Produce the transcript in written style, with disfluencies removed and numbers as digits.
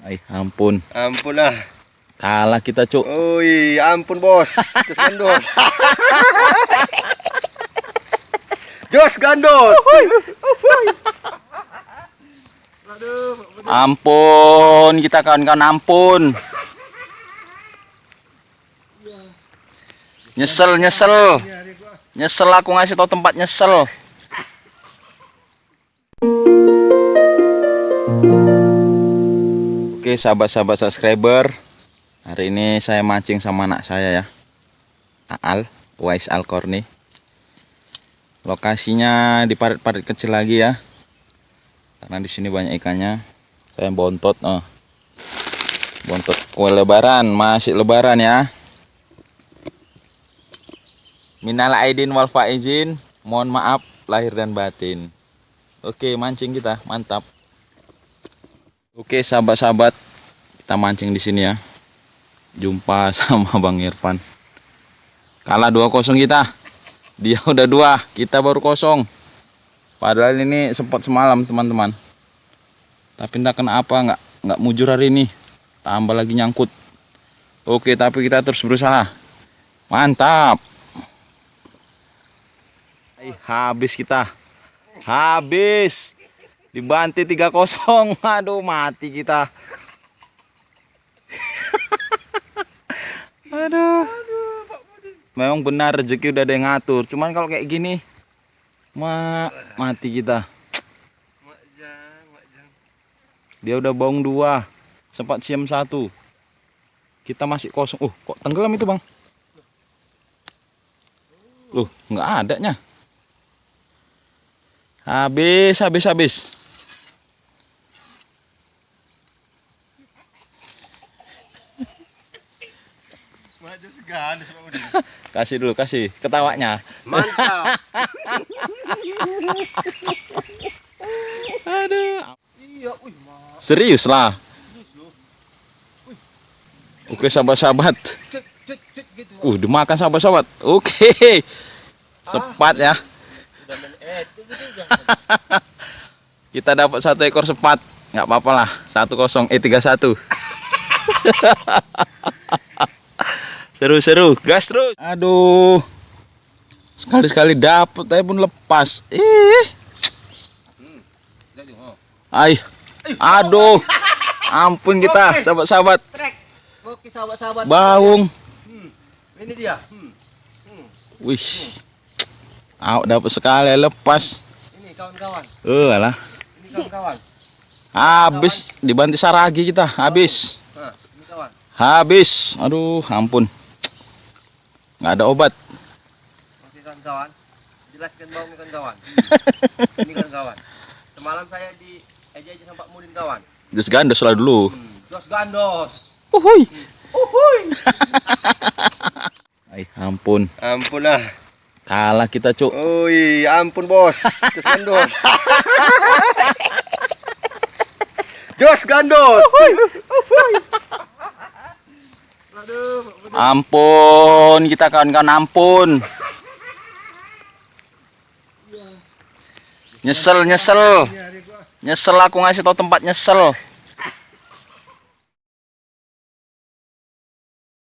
Ay, ampun. Ampun lah. Kalah kita, Cuk. Oi, ampun bos. Jos gandos. Jos gandos. Ampun, kita kawan-kawan ampun. Nyesel. Nyesel aku ngasih tau tempat nyesel. Oke, sahabat-sahabat subscriber. Hari ini saya mancing sama anak saya ya. Aal, Wais Al-Korni. Lokasinya di parit-parit kecil lagi ya. Karena di sini banyak ikannya. Saya bontot, bontot kue lebaran, masih lebaran ya. Minal aidin wal faizin, mohon maaf lahir dan batin. Oke, mancing kita, mantap. Oke, sahabat-sahabat, kita mancing di sini ya. Jumpa sama Bang Irfan. Kalah 2-0 kita. Dia udah 2, kita baru 0. Padahal ini sempat semalam, teman-teman. Tapi entah kenapa nggak mujur hari ini. Tambah lagi nyangkut. Oke, tapi kita terus berusaha. Mantap. Habis kita. Habis. Dibanti 3-0. Aduh, mati kita. Aduh. Memang benar rezeki udah ada yang ngatur. Cuman kalau kayak gini, mati kita. Dia udah baung 2, sempat siam 1. Kita masih kosong. Kok tenggelam itu, Bang? Loh, nggak adanya. Habis. Kasih dulu, kasih ketawanya. Mantap. Aduh. Iya, Serius lah. Oke, sahabat-sahabat. Dimakan sahabat-sahabat. Oke. Sepat ya. Kita dapat 1 ekor sepat. Nggak apa-apa lah. 1-0. 3-1. Seru-seru. Gas terus. Aduh. Sekali-sekali dapet tapi pun lepas. Aduh. Ampun kita, sahabat-sahabat. Oke, sahabat-sahabat. Baung. Ini dia. Wih. Dapat sekali lepas. Ini kawan-kawan. Alah. Ini kawan-kawan. Habis dibanti saragi kita. Habis. Ini kawan. Habis. Aduh, ampun. Nggak ada obat. Oke, kawan-kawan. Jelaskan baung kawan-kawan. Ini kawan-kawan. Semalam saya di aja sama Pak Mudin kawan. Jos gandos lah dulu. Jos gandos. Uhuy. Ay, ampun. Ampun lah. Kalah kita, Cuk. Oi, ampun bos. Jos gandos. Jos gandos. Ampun, kita kawan-kawan ampun. Nyesel. Nyesel aku ngasih tau tempat nyesel.